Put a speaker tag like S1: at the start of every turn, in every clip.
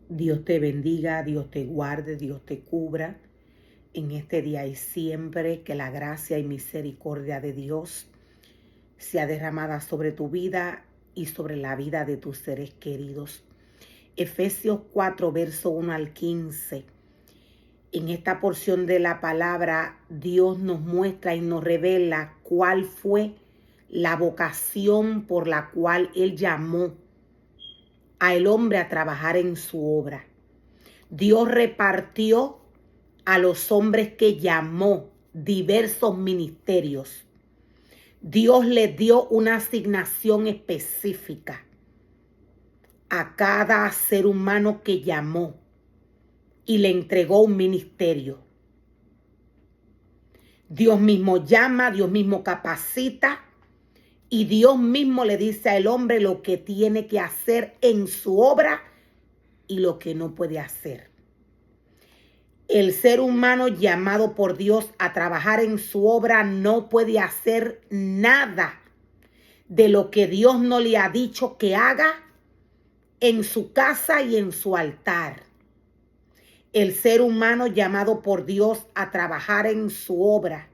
S1: Dios te bendiga, Dios te guarde, Dios te cubra en este día y siempre. Que la gracia y misericordia de Dios sea derramada sobre tu vida y sobre la vida de tus seres queridos. Efesios 4, verso 1 al 15. En esta porción de la palabra, Dios nos muestra y nos revela cuál fue la vocación por la cual Él llamó al hombre a trabajar en su obra. Dios repartió a los hombres que llamó diversos ministerios. Dios les dio una asignación específica a cada ser humano que llamó y le entregó un ministerio. Dios mismo llama, Dios mismo capacita y Dios mismo le dice al hombre lo que tiene que hacer en su obra y lo que no puede hacer. El ser humano llamado por Dios a trabajar en su obra no puede hacer nada de lo que Dios no le ha dicho que haga en su casa y en su altar. El ser humano llamado por Dios a trabajar en su obra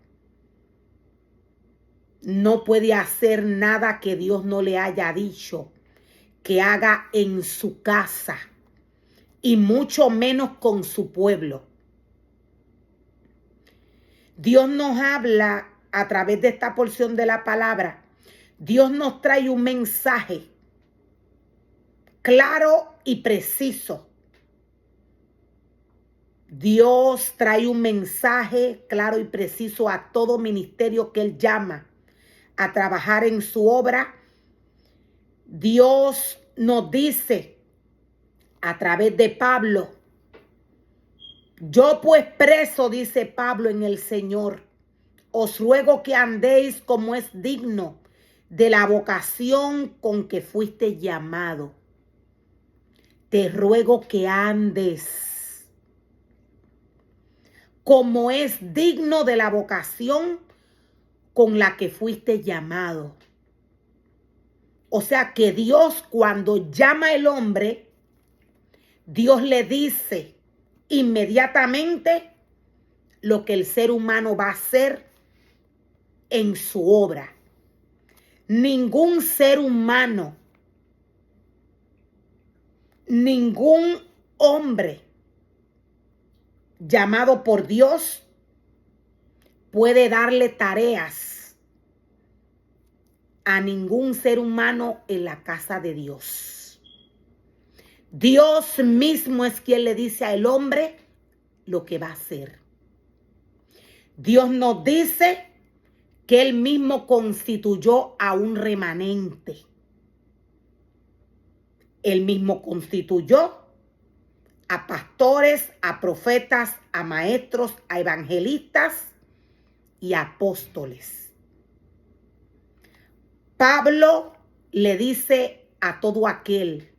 S1: no puede hacer nada que Dios no le haya dicho que haga en su casa y mucho menos con su pueblo. Dios nos habla a través de esta porción de la palabra. Dios nos trae un mensaje claro y preciso. Dios trae un mensaje claro y preciso a todo ministerio que Él llama a trabajar en su obra. Dios nos dice a través de Pablo: yo pues preso, dice Pablo, en el Señor, os ruego que andéis como es digno de la vocación con que fuiste llamado. Te ruego que andes como es digno de la vocación con la que fuiste llamado. O sea que Dios, cuando llama al hombre, Dios le dice inmediatamente lo que el ser humano va a hacer en su obra. Ningún ser humano, ningún hombre llamado por Dios puede darle tareas a ningún ser humano en la casa de Dios. Dios mismo es quien le dice al hombre lo que va a hacer. Dios nos dice que Él mismo constituyó a un remanente. Él mismo constituyó a pastores, a profetas, a maestros, a evangelistas y a apóstoles. Pablo le dice a todo aquel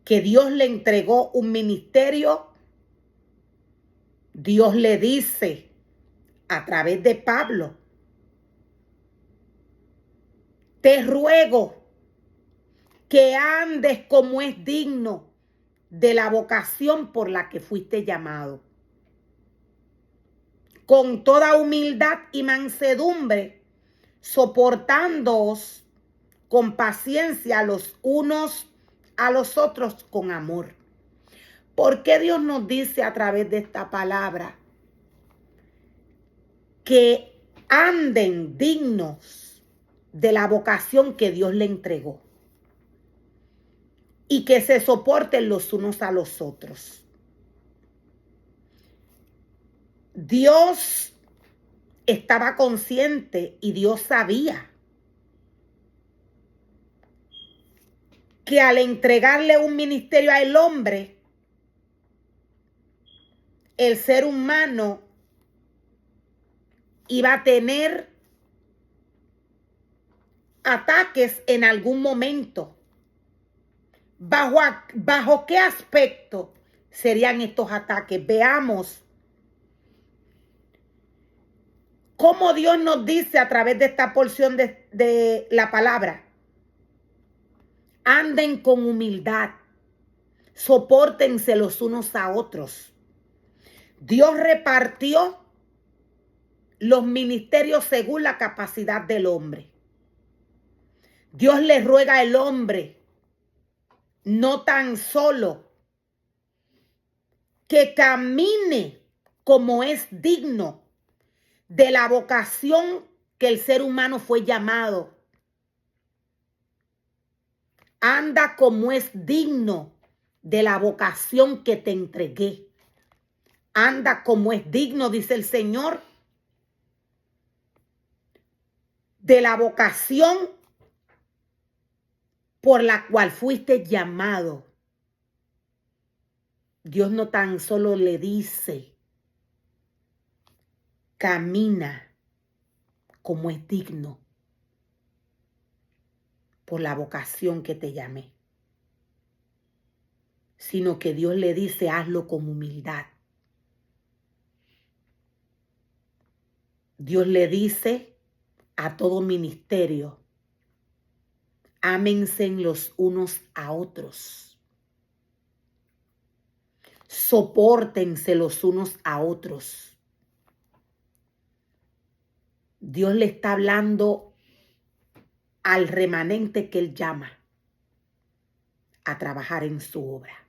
S1: que Dios le entregó un ministerio, Dios le dice a través de Pablo: te ruego que andes como es digno de la vocación por la que fuiste llamado, con toda humildad y mansedumbre, soportándoos con paciencia los unos a los otros con amor. ¿Por qué Dios nos dice a través de esta palabra que anden dignos de la vocación que Dios le entregó y que se soporten los unos a los otros? Dios estaba consciente y Dios sabía que al entregarle un ministerio al hombre, el ser humano iba a tener ataques en algún momento. ¿Bajo qué aspecto serían estos ataques? Veamos cómo Dios nos dice a través de esta porción de la palabra: anden con humildad, Sopórtense los unos a otros. Dios repartió los ministerios según la capacidad del hombre. Dios le ruega al hombre, no tan solo que camine como es digno de la vocación que el ser humano fue llamado. Anda como es digno de la vocación que te entregué. Anda como es digno, dice el Señor, de la vocación por la cual fuiste llamado. Dios no tan solo le dice, camina como es digno por la vocación que te llamé, sino que Dios le dice, hazlo con humildad. Dios le dice a todo ministerio, ámense los unos a otros. Sopórtense los unos a otros. Dios le está hablando al remanente que Él llama a trabajar en su obra.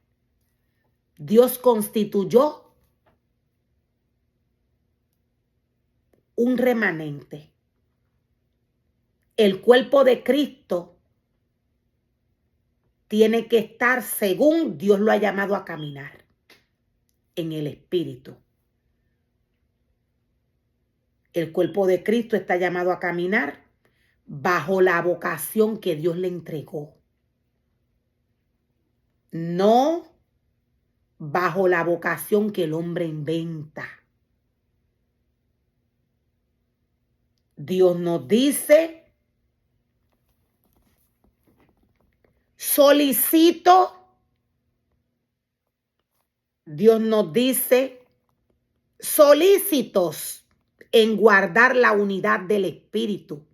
S1: Dios constituyó un remanente. El cuerpo de Cristo tiene que estar según Dios lo ha llamado a caminar, en el Espíritu. El cuerpo de Cristo está llamado a caminar bajo la vocación que Dios le entregó. No bajo la vocación que el hombre inventa. Dios nos dice, solicito, Dios nos dice, solícitos en guardar la unidad del Espíritu,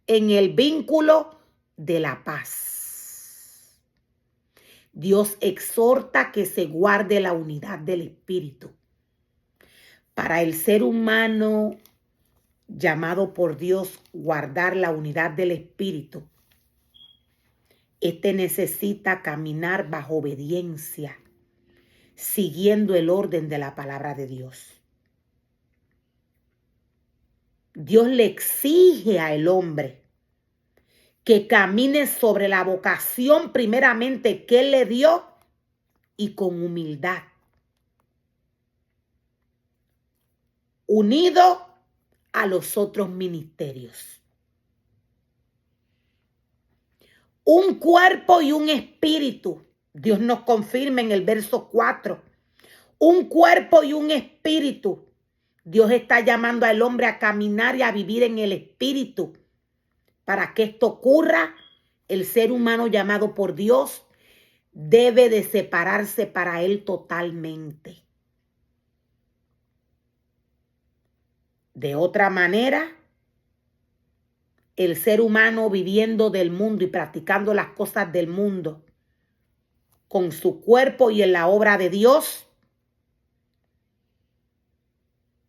S1: en el vínculo de la paz. Dios exhorta que se guarde la unidad del Espíritu. Para el ser humano llamado por Dios guardar la unidad del Espíritu, este necesita caminar bajo obediencia, siguiendo el orden de la palabra de Dios. Dios le exige al hombre que camine sobre la vocación primeramente que Él le dio y con humildad, unido a los otros ministerios. Un cuerpo y un espíritu. Dios nos confirma en el verso 4. Un cuerpo y un espíritu. Dios está llamando al hombre a caminar y a vivir en el espíritu. Para que esto ocurra, el ser humano llamado por Dios debe de separarse para Él totalmente. De otra manera, el ser humano viviendo del mundo y practicando las cosas del mundo con su cuerpo y en la obra de Dios,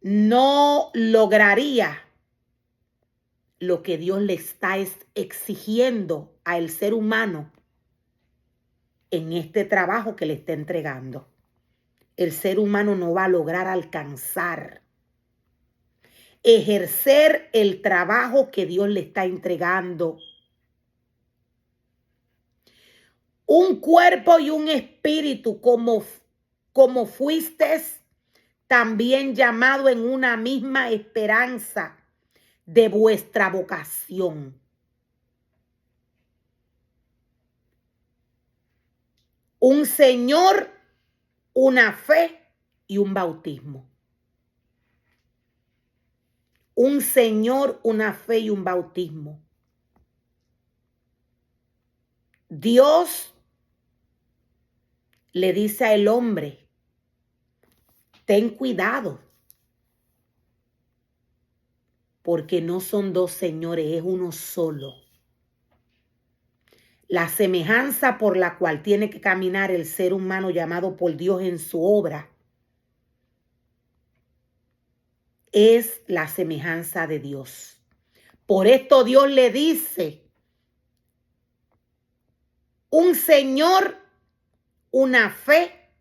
S1: no lograría lo que Dios le está exigiendo al ser humano en este trabajo que le está entregando. El ser humano no va a lograr alcanzar, ejercer el trabajo que Dios le está entregando. Un cuerpo y un espíritu como fuisteis también llamado en una misma esperanza de vuestra vocación. Un Señor, una fe y un bautismo. Un Señor, una fe y un bautismo. Dios le dice al hombre, ten cuidado, porque no son dos señores, es uno solo. La semejanza por la cual tiene que caminar el ser humano llamado por Dios en su obra es la semejanza de Dios. Por esto Dios le dice: un Señor, una fe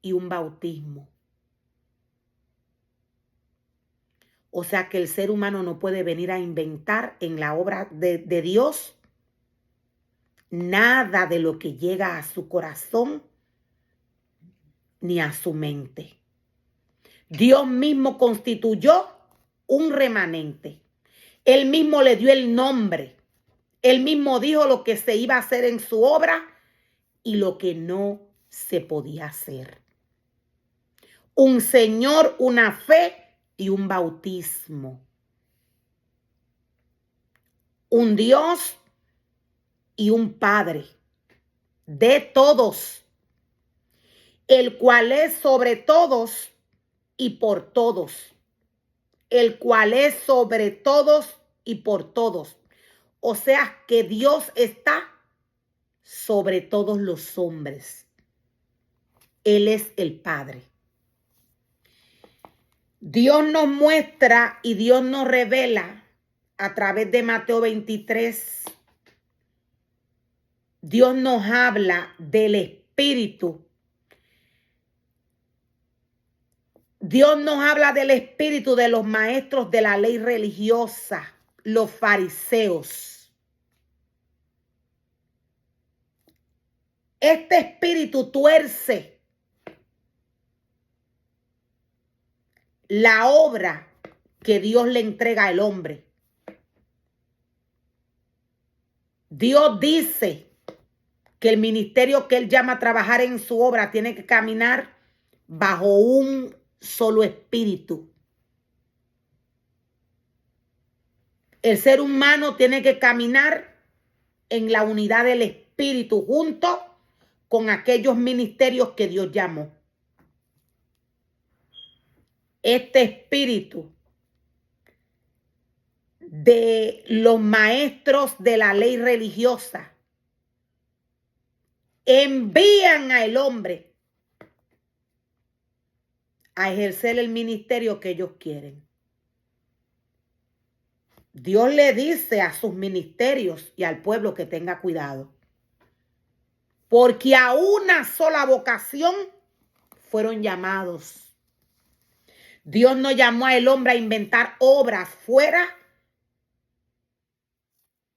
S1: y un bautismo. O sea que el ser humano no puede venir a inventar en la obra de Dios nada de lo que llega a su corazón ni a su mente. Dios mismo constituyó un remanente. Él mismo le dio el nombre. Él mismo dijo lo que se iba a hacer en su obra y lo que no se podía hacer. Un Señor, una fe y un bautismo. Un Dios y un Padre de todos, el cual es sobre todos y por todos. El cual es sobre todos y por todos. O sea que Dios está sobre todos los hombres. Él es el Padre. Dios nos muestra y Dios nos revela a través de Mateo 23. Dios nos habla del Espíritu. Dios nos habla del espíritu de los maestros de la ley religiosa, los fariseos. Este espíritu tuerce la obra que Dios le entrega al hombre. Dios dice que el ministerio que Él llama a trabajar en su obra tiene que caminar bajo un solo espíritu. El ser humano tiene que caminar en la unidad del espíritu junto con aquellos ministerios que Dios llamó. Este espíritu de los maestros de la ley religiosa envían al hombre a ejercer el ministerio que ellos quieren. Dios le dice a sus ministerios y al pueblo que tenga cuidado, porque a una sola vocación fueron llamados. Dios no llamó al hombre a inventar obras fuera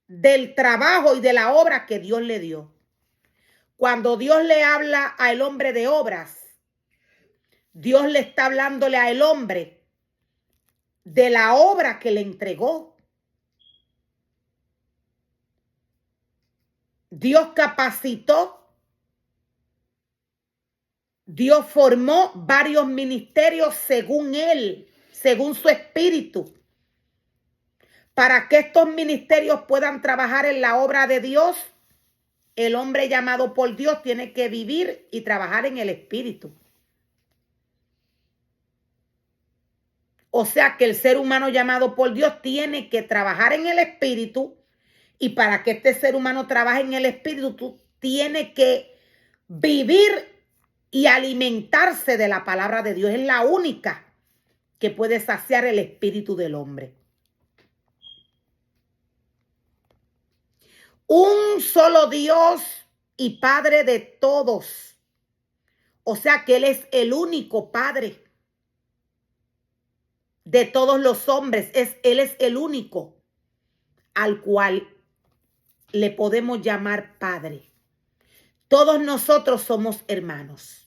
S1: del trabajo y de la obra que Dios le dio. Cuando Dios le habla al hombre de obras, Dios le está hablándole al hombre de la obra que le entregó. Dios capacitó, Dios formó varios ministerios según Él, según su espíritu, para que estos ministerios puedan trabajar en la obra de Dios. El hombre llamado por Dios tiene que vivir y trabajar en el espíritu. O sea que el ser humano llamado por Dios tiene que trabajar en el espíritu, y para que este ser humano trabaje en el espíritu tiene que vivir y alimentarse de la palabra de Dios. Es la única que puede saciar el espíritu del hombre. Un solo Dios y Padre de todos. O sea que Él es el único Padre de todos los hombres. Él es el único al cual le podemos llamar Padre. Todos nosotros somos hermanos.